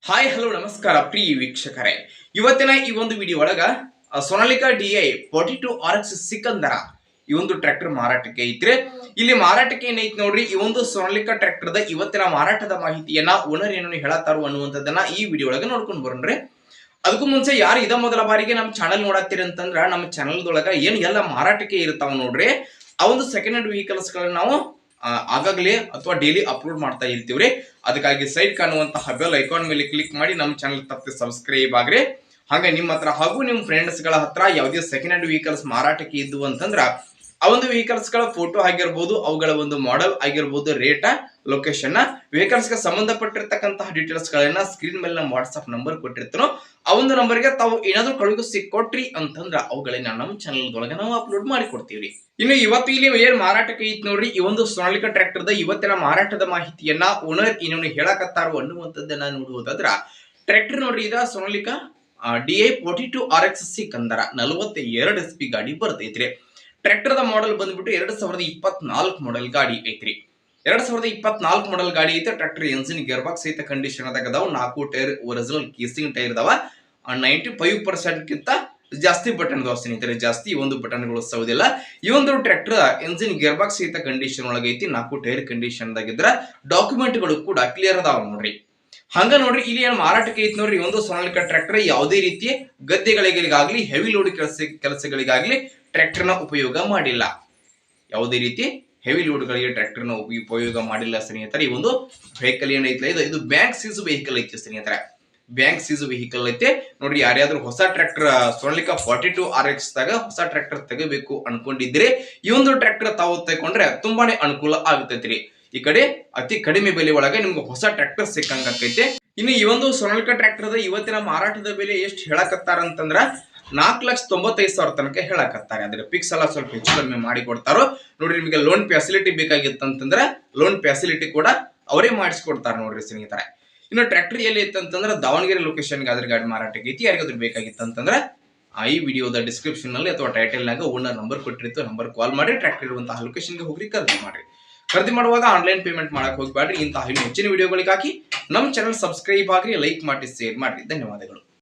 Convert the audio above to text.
Hi hello ನಮಸ್ಕಾರ ಪ್ರಿಯ ವೀಕ್ಷಕರೇ, ಇವತ್ತಿನ ಈ ಒಂದು ವಿಡಿಯೋ ಒಳಗ ಸೋನಾಲಿಕಾ DI 42 RX ಸಿಕಂದರ ಈ ಒಂದು ಟ್ರ್ಯಾಕ್ಟರ್ ಮಾರಾಟಕ್ಕೆ ಐತ್ರಿ. ಇಲ್ಲಿ ಮಾರಾಟಕ್ಕೆ ಏನೈತಿ ನೋಡ್ರಿ, ಈ ಒಂದು ಸೋನಾಲಿಕಾ ಟ್ರ್ಯಾಕ್ಟರ್ ದ ಇವತ್ತಿನ ಮಾರಾಟದ ಮಾಹಿತಿಯನ್ನ ಓನರ್ ಏನನ್ನು ಹೇಳತ್ತಾರು ಅನ್ನುವಂಥದ್ದನ್ನ ಈ ವಿಡಿಯೋ ಒಳಗೆ ನೋಡ್ಕೊಂಡು ಬರೋಣ್ರಿ. ಅದಕ್ಕೂ ಮುಂಚೆ ಯಾರು ಇದ ಮೊದಲ ಬಾರಿಗೆ ನಮ್ಮ ಚಾನಲ್ ನೋಡತ್ತೀರಿ ಅಂತಂದ್ರ ನಮ್ಮ ಚಾನಲ್ದೊಳಗ ಏನ್ ಎಲ್ಲ ಮಾರಾಟಕ್ಕೆ ಇರ್ತಾವ ನೋಡ್ರಿ, ಆ ಒಂದು ಸೆಕೆಂಡ್ ಹ್ಯಾಂಡ್ ವೆಹಿಕಲ್ಸ್ ಗಳನ್ನ ನಾವು ಆಗಾಗಲೇ ಅಥವಾ ಡೈಲಿ ಅಪ್ಲೋಡ್ ಮಾಡ್ತಾ ಇರ್ತೀವ್ರಿ. ಅದಕ್ಕಾಗಿ ಸೈಡ್ ಕಾಣುವಂತಹ ಬೆಲ್ ಐಕಾನ್ ಮೇಲೆ ಕ್ಲಿಕ್ ಮಾಡಿ ನಮ್ಮ ಚಾನಲ್ ತಪ್ಪದೆ ಸಬ್ಸ್ಕ್ರೈಬ್ ಆಗ್ರಿ. ಹಾಗೆ ನಿಮ್ಮ ಹತ್ರ ಹಾಗೂ ನಿಮ್ಮ ಫ್ರೆಂಡ್ಸ್ ಗಳ ಹತ್ರ ಯಾವುದೇ ಸೆಕೆಂಡ್ ಹ್ಯಾಂಡ್ ವೆಹಿಕಲ್ಸ್ ಮಾರಾಟಕ್ಕೆ ಇದ್ದು ಅಂತಂದ್ರ ಆ ಒಂದು ವೆಹಿಕಲ್ಸ್ ಗಳ ಫೋಟೋ ಆಗಿರ್ಬೋದು, ಅವುಗಳ ಒಂದು ಮಾಡೆಲ್ ಆಗಿರ್ಬೋದು, ರೇಟ್, ಲೊಕೇಶನ್, ವೆಹಿಕಲ್ಸ್ ಗೆ ಸಂಬಂಧಪಟ್ಟಿರ್ತಕ್ಕಂತಹ ಡೀಟೇಲ್ಸ್ ಗಳನ್ನ ಸ್ಕ್ರೀನ್ ಮೇಲೆ ನಮ್ಮ ವಾಟ್ಸ್ಆಪ್ ನಂಬರ್ ಕೊಟ್ಟಿರ್ತಾನೋ ಆ ಒಂದು ನಂಬರ್ಗೆ ತಾವು ಏನಾದ್ರು ಕಳುಹಿಸಿ ಕೊಟ್ರಿ ಅಂತಂದ್ರ ಅವುಗಳನ್ನ ನಮ್ಮ ಚಾನಲ್ ಒಳಗೆ ನಾವು ಅಪ್ಲೋಡ್ ಮಾಡಿ ಕೊಡ್ತೀವಿ. ಇನ್ನು ಇವತ್ತು ಇಲ್ಲಿ ಏನ್ ಮಾರಾಟಕ್ಕೆ ಐತಿ ನೋಡ್ರಿ, ಈ ಒಂದು ಸೋನಾಲಿಕಾ ಟ್ರ್ಯಾಕ್ಟರ್ ದ ಇವತ್ತಿನ ಮಾರಾಟದ ಮಾಹಿತಿಯನ್ನ ಓನರ್ ಏನೇನು ಹೇಳಕತ್ತಾರೋ ಅನ್ನುವಂಥದ್ದನ್ನ ನೋಡುವುದಾದ್ರ, ಟ್ರ್ಯಾಕ್ಟರ್ ನೋಡ್ರಿ ಇದ Sonalika DI 42 RX Sikandra 42 SP ಗಾಡಿ ಬರ್ತೈತ್ರಿ. ಟ್ರ್ಯಾಕ್ಟರ್ ದ ಮಾಡೆಲ್ ಬಂದ್ಬಿಟ್ಟು 2024 ಮಾಡೆಲ್ ಗಾಡಿ ಐತ್ರಿ. 2024 ಮಾಡೆಲ್ ಗಾಡಿ ಐತೆ. ಟ್ರ್ಯಾಕ್ಟರ್ ಎಂಜಿನ್ ಗೇರ್ ಬಾಕ್ಸ್ ಐತೆ ಕಂಡೀಷನ್ ಅದಾವ. 4 ಟೈರ್ ಒರಿಜಿನಲ್ ಕೇಸಿಂಗ್ ಟೈರ್ ಇದಾವ. 95% ಗಿಂತ ಜಾಸ್ತಿ ಬಟನ್ ಅದಾವ ಸ್ನೇಹಿತರೆ. ಜಾಸ್ತಿ ಒಂದು ಬಟನ್ಗಳು ಸೌದಿಲ್ಲ. ಈ ಒಂದು ಟ್ರ್ಯಾಕ್ಟರ್ ಎಂಜಿನ್ ಗೇರ್ ಬಾಕ್ಸ್ ಐತೆ ಕಂಡೀಷನ್ ಒಳಗೈತಿ. 4 ಟೈರ್ ಕಂಡೀಷನ್ ದಾಗಿದ್ರ ಡಾಕ್ಯುಮೆಂಟ್ಗಳು ಕೂಡ ಕ್ಲಿಯರ್ ಅದಾವ ನೋಡ್ರಿ. ಹಂಗ ನೋಡ್ರಿ, ಇಲ್ಲಿ ಏನ್ ಮಾರಾಟಕ್ಕೆ ಐತಿ ನೋಡ್ರಿ, ಒಂದು ಸೋನಾಲಿಕಾ ಟ್ರ್ಯಾಕ್ಟರ್ ಯಾವುದೇ ರೀತಿಯ ಗದ್ದೆಗಳಿಗಾಗ್ಲಿ ಹೆವಿ ಲೋಡ್ ಕೆಲಸಗಳಿಗಾಗ್ಲಿ ಟ್ರ್ಯಾಕ್ಟರ್ ನ ಉಪಯೋಗ ಮಾಡಿಲ್ಲ. ಯಾವುದೇ ರೀತಿ ಹೆವಿ ಲೋಡ್ ಗಳಿಗೆ ಟ್ರ್ಯಾಕ್ಟರ್ ನ ಉಪಯೋಗ ಮಾಡಿಲ್ಲ ಸ್ನೇಹಿತರೆ. ಈ ಒಂದು ವೆಹಿಕಲ್ ಏನೈತಿ ಇದು ಬ್ಯಾಂಕ್ ಸೀಸ್ ವೆಹಿಕಲ್ ಐತಿ ಸ್ನೇಹಿತರೆ. ಬ್ಯಾಂಕ್ ಸೀಸ್ ವೆಹಿಕಲ್ ಐತೆ ನೋಡ್ರಿ. ಯಾರ್ಯಾದ್ರು ಹೊಸ ಟ್ರ್ಯಾಕ್ಟರ್ ಸೋನಾಲಿಕಾ 42 RX ದಾಗ ಹೊಸ ಟ್ರ್ಯಾಕ್ಟರ್ ತೆಗಬೇಕು ಅನ್ಕೊಂಡಿದ್ರೆ ಈ ಒಂದು ಟ್ರ್ಯಾಕ್ಟರ್ ತಾವು ತಗೊಂಡ್ರೆ ತುಂಬಾನೇ ಅನುಕೂಲ ಆಗುತ್ತೈತ್ರಿ. ಈ ಕಡೆ ಅತಿ ಕಡಿಮೆ ಬೆಲೆ ಒಳಗೆ ನಿಮ್ಗೆ ಹೊಸ ಟ್ರ್ಯಾಕ್ಟರ್ ಸಿಕ್ಕಂಗ ಆಕೈತೆ. ಇನ್ನು ಈ ಒಂದು ಸೋನಾಲಿಕಾ ಟ್ರ್ಯಾಕ್ಟರ್ ದ ಇವತ್ತಿನ ಮಾರಾಟದ ಬೆಲೆ ಎಷ್ಟು ಹೇಳಕತ್ತಾರ ಅಂತಂದ್ರ 4,95,000 ತನಕ ಹೇಳಕತ್ತಾರೆ. ಅಂದ್ರೆ ಫಿಕ್ಸ್ ಅಲ್ಲ, ಸ್ವಲ್ಪ ಹೆಚ್ಚು ಕಡಿಮೆ ಮಾಡಿ ಕೊಡ್ತಾರೋ ನೋಡ್ರಿ. ನಿಮಗೆ ಲೋನ್ ಫೆಸಿಲಿಟಿ ಬೇಕಾಗಿತ್ತಂತಂದ್ರ ಲೋನ್ ಫೆಸಿಲಿಟಿ ಕೂಡ ಅವರೇ ಮಾಡಿಸ್ಕೊಡ್ತಾರ ನೋಡ್ರಿ ಸ್ನೇಹಿತರೆ. ಇನ್ನು ಟ್ರ್ಯಾಕ್ಟರ್ ಎಲ್ಲಿ ಇತ್ತಂತಂದ್ರ ದಾವಣಗೆರೆ ಲೊಕೇಶನ್ ಗಾದ್ರ ಗಾಡಿ ಮಾರಾಟಕ್ಕೆ ಐತಿ. ಯಾರಿಗಾದ್ರೂ ಬೇಕಾಗಿತ್ತಂತಂದ್ರ ಈ ವಿಡಿಯೋದ ಡಿಸ್ಕ್ರಿಪ್ಷನ್ ನಲ್ಲಿ ಅಥವಾ ಟೈಟಲ್ ನಾಗ ಓನರ್ ನಂಬರ್ ಕೊಟ್ಟಿರ್ತೀವಿ, ನಂಬರ್ ಕಾಲ್ ಮಾಡಿ ಟ್ರ್ಯಾಕ್ಟರ್ ಇರುವಂತಹ ಲೊಕೇಶನ್ ಗೆ ಹೋಗ್ರಿ ಖರೀದಿ ಮಾಡ್ರಿ. ಖರೀದಿ ಮಾಡುವಾಗ ಆನ್ಲೈನ್ ಪೇಮೆಂಟ್ ಮಾಡಕ್ ಹೋಗ್ಬೇಡ್ರಿ. ಇಂತಹ ಹೆಚ್ಚಿನ ವಿಡಿಯೋಗಳಿಗಾಗಿ ನಮ್ಮ ಚಾನಲ್ ಸಬ್ಸ್ಕ್ರೈಬ್ ಆಗ್ರಿ, ಲೈಕ್ ಮಾಡಿ, ಶೇರ್ ಮಾಡ್ರಿ. ಧನ್ಯವಾದಗಳು.